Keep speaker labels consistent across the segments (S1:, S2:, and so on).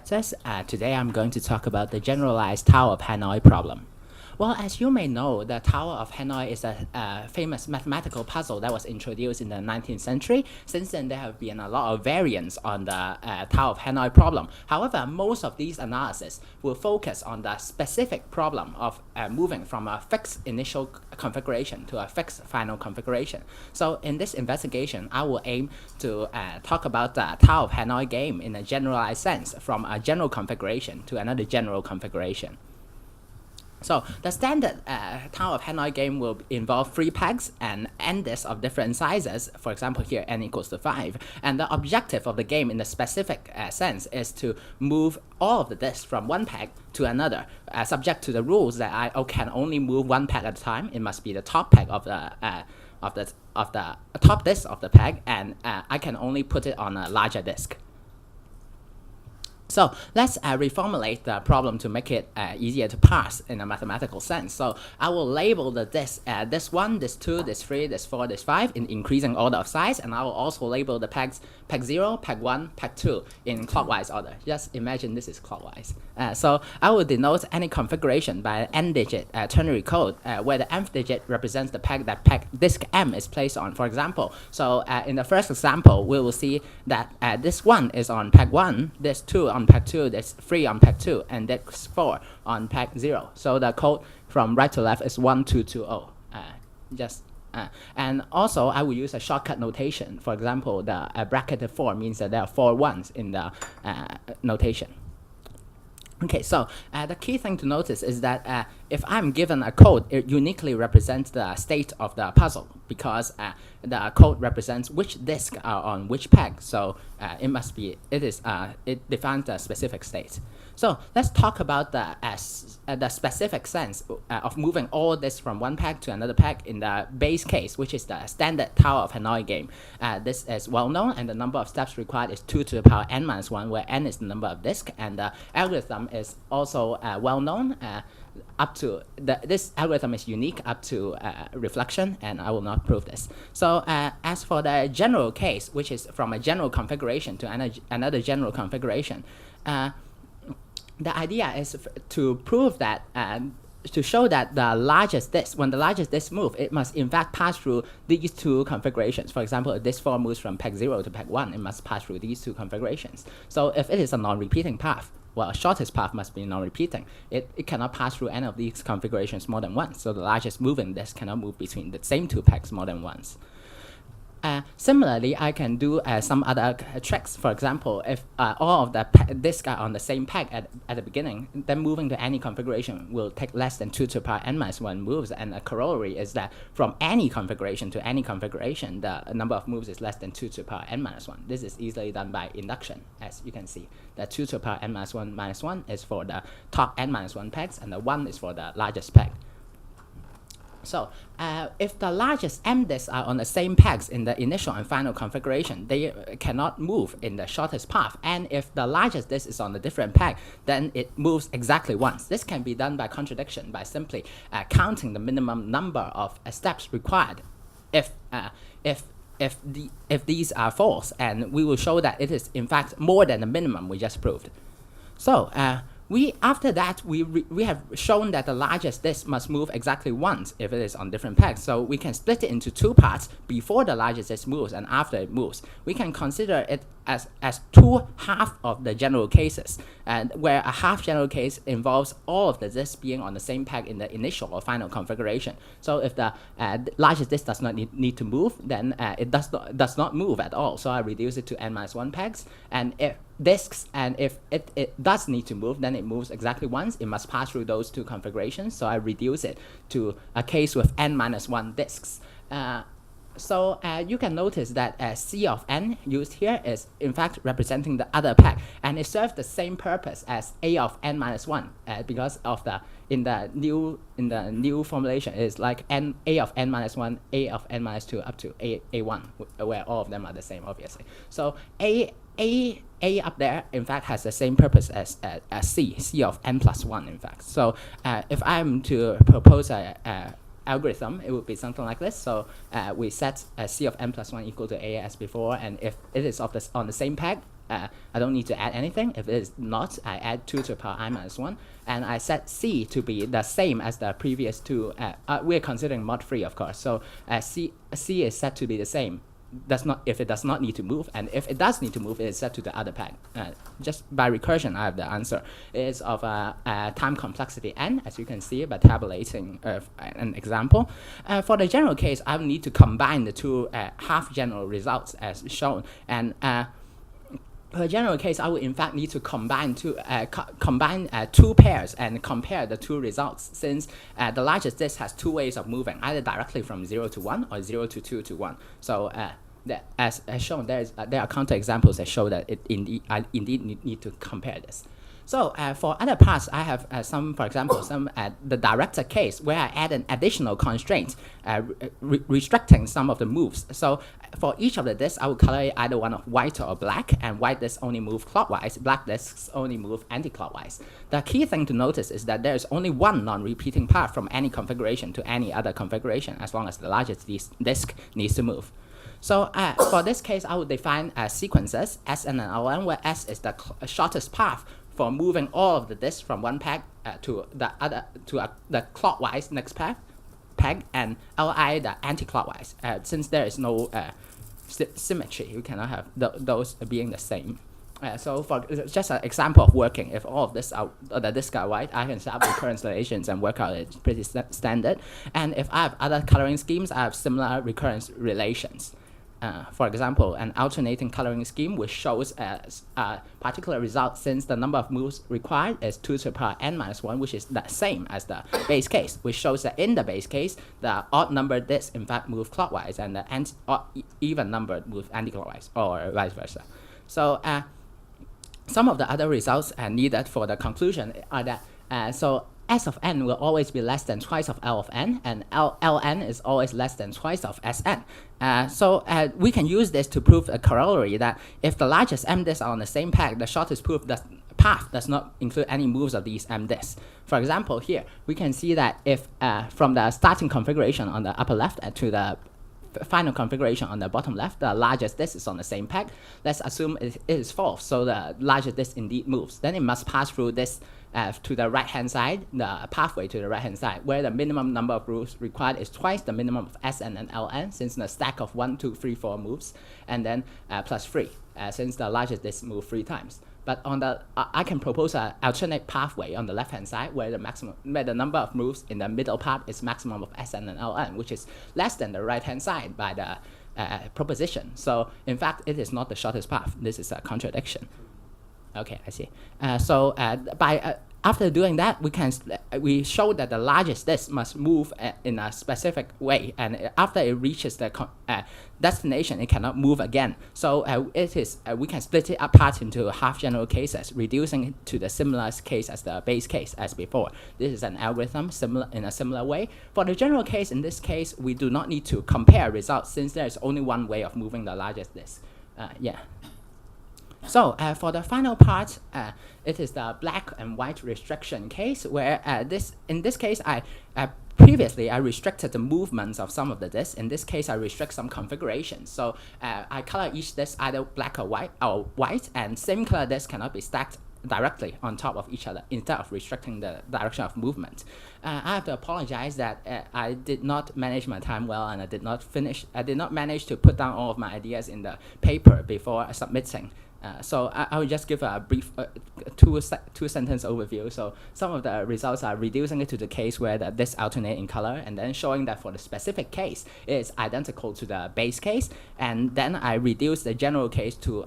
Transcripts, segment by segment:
S1: Today I'm going to talk about the generalized Tower of Hanoi problem. Well, as you may know, the Tower of Hanoi is a famous mathematical puzzle that was introduced in the 19th century. Since then, there have been a lot of variants on the Tower of Hanoi problem. However, most of these analyses will focus on the specific problem of moving from a fixed initial configuration to a fixed final configuration. So in this investigation, I will aim to talk about the Tower of Hanoi game in a generalized sense, from a general configuration to another general configuration. So the standard Tower of Hanoi game will involve 3 pegs and n disks of different sizes. For example, here n equals to 5. And the objective of the game in the specific sense is to move all of the disks from one peg to another, subject to the rules that I can only move one peg at a time. It must be the top peg of the top disk of the peg, and I can only put it on a larger disk. So let's reformulate the problem to make it easier to parse in a mathematical sense. So I will label the disk this 1, this 2, this 3, this 4, this 5 in increasing order of size, and I will also label the pegs peg 0, peg 1, peg 2 in clockwise order. Just imagine this is clockwise. So I will denote any configuration by an n-digit ternary code where the nth digit represents the peg that disk M is placed on. For example, so in the first example, we will see that this 1 is on peg 1, this 2 on peg 2, this 3 on peg 2, and this 4 on peg 0. So the code from right to left is 1220. And also, I will use a shortcut notation. For example, the bracketed 4 means that there are 4 ones in the notation. Okay, so the key thing to notice is that if I'm given a code, it uniquely represents the state of the puzzle, because the code represents which disks are on which peg. So it defines the specific state. So let's talk about the specific sense of moving all this from one peg to another peg in the base case, which is the standard Tower of Hanoi game. This is well known, and the number of steps required is 2 to the power n minus 1, where n is the number of disks, and the algorithm is also well known. This algorithm is unique up to reflection, and I will not prove this. So as for the general case, which is from a general configuration to another general configuration, the idea is to prove that, to show that the largest disk, when the largest disk moves, it must in fact pass through these 2 configurations. For example, if disk 4 moves from peg 0 to peg 1, it must pass through these 2 configurations. So if it is a non-repeating path, well, shortest path must be non-repeating. It cannot pass through any of these configurations more than once. So the largest moving disk cannot move between the same 2 pegs more than once. Similarly, I can do some other tricks. For example, if all of the disks are on the same peg at the beginning, then moving to any configuration will take less than 2 to the power n minus 1 moves. And a corollary is that from any configuration to any configuration, the number of moves is less than 2 to the power n minus 1. This is easily done by induction, as you can see. The 2 to the power n minus 1 is for the top n minus 1 pegs, and the 1 is for the largest peg. So if the largest m disks are on the same pegs in the initial and final configuration, they cannot move in the shortest path. And if the largest disk is on a different peg, then it moves exactly once. This can be done by contradiction, by simply counting the minimum number of steps required if these are false, and we will show that it is in fact more than the minimum we just proved. So after that, we have shown that the largest disk must move exactly once if it is on different pegs. So we can split it into 2 parts before the largest disk moves and after it moves. We can consider it as 2 halves of the general cases, and where a half general case involves all of the disks being on the same peg in the initial or final configuration. So if the largest disk does not need to move, then it does not move at all. So I reduce it to n minus 1 pegs, and if it does need to move, then it moves exactly once. It must pass through those 2 configurations. So I reduce it to a case with n minus 1 disks. So you can notice that C of n used here is in fact representing the other peg, and it serves the same purpose as A of n minus 1 because of in the new formulation is like A of n minus 1, A of n minus 2 up to A1, where all of them are the same, obviously. So A up there, in fact, has the same purpose as C of n plus 1, in fact. So if I'm to propose a algorithm, it would be something like this. So we set C of n plus 1 equal to A as before, and if it is on the same peg, I don't need to add anything. If it is not, I add 2 to the power I minus 1. And I set C to be the same as the previous two. We're considering mod 3, of course. So C is set to be the same. If it does not need to move, and if it does need to move, it is set to the other peg. Just by recursion, I have the answer. It is of a time complexity n, as you can see by tabulating an example. For the general case, I will need to combine the two half general results as shown. And for the general case, I will in fact need to combine two pairs and compare the two results, since the largest disk has two ways of moving, either directly from 0 to 1 or 0 to 2 to 1. So as shown, there are counterexamples that show that I indeed need to compare this. So for other parts, I have for example, the director case where I add an additional constraint restricting some of the moves. So for each of the disks, I will color it either one of white or black, and white disks only move clockwise, black disks only move anti-clockwise. The key thing to notice is that there is only one non-repeating path from any configuration to any other configuration, as long as the largest disk needs to move. So for this case, I would define sequences Sn and Ln, where S is the shortest path for moving all of the disks from one peg to the other, to the clockwise next peg, and Li the anti-clockwise. Since there is no symmetry, you cannot have those being the same. So for just an example of working, if all of this the disks are white, I can set up recurrence relations and work out it's pretty standard. And if I have other coloring schemes, I have similar recurrence relations. For example, an alternating coloring scheme which shows a particular result, since the number of moves required is 2 to the power n minus 1, which is the same as the base case, which shows that in the base case, the odd numbered disks in fact move clockwise, and the even numbered move anti-clockwise, or vice versa. So some of the other results needed for the conclusion are that so S of n will always be less than twice of L of n, and Ln is always less than twice of Sn. So we can use this to prove a corollary that if the largest m disks are on the same peg, the shortest path does not include any moves of these m disks. For example, here we can see that if from the starting configuration on the upper left to the final configuration on the bottom left, the largest disk is on the same peg. Let's assume it is false, so the largest disk indeed moves. Then it must pass through this to the right-hand side, the pathway to the right-hand side, where the minimum number of moves required is twice the minimum of Sn and Ln, since the stack of 1, 2, 3, 4 moves, and then plus 3, since the largest disk moves 3 times. But on the I can propose an alternate pathway on the left-hand side, where the number of moves in the middle part is maximum of Sn and Ln, which is less than the right-hand side by the proposition. So in fact, it is not the shortest path. This is a contradiction. Okay, I see. After doing that, we show that the largest disk must move in a specific way, and after it reaches the destination, it cannot move again. So we can split it apart into half general cases, reducing it to the similar case as the base case as before. This is an algorithm in a similar way. For the general case, in this case, we do not need to compare results, since there is only one way of moving the largest disk. So for the final part, it is the black and white restriction case, where in this case, previously I restricted the movements of some of the disks. In this case, I restrict some configurations. So I color each disk either black or white, and same color disks cannot be stacked directly on top of each other instead of restricting the direction of movement. I have to apologize that I did not manage my time well, and I did not manage to put down all of my ideas in the paper before submitting. So I will just give a brief two-sentence overview. So some of the results are reducing it to the case where the disks alternate in color, and then showing that for the specific case, it is identical to the base case. And then I reduce the general case to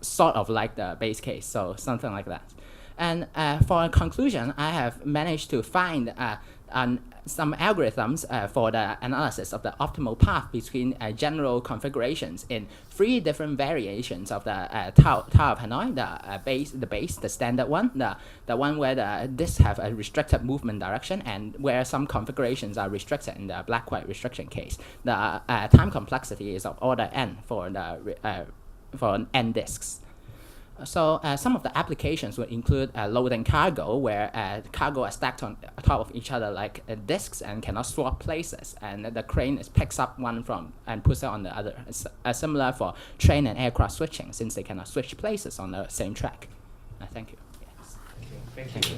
S1: sort of like the base case, so something like that. And for a conclusion, I have managed to find some algorithms for the analysis of the optimal path between general configurations in 3 different variations of the Tower of Hanoi: the standard one, the one where the disks have a restricted movement direction, and where some configurations are restricted in the black-white restriction case. The time complexity is of order n for n disks. So some of the applications would include loading cargo, where cargo are stacked on top of each other like discs and cannot swap places, and the crane picks up one from and puts it on the other. It's similar for train and aircraft switching, since they cannot switch places on the same track. Thank you. Yes.
S2: Thank you.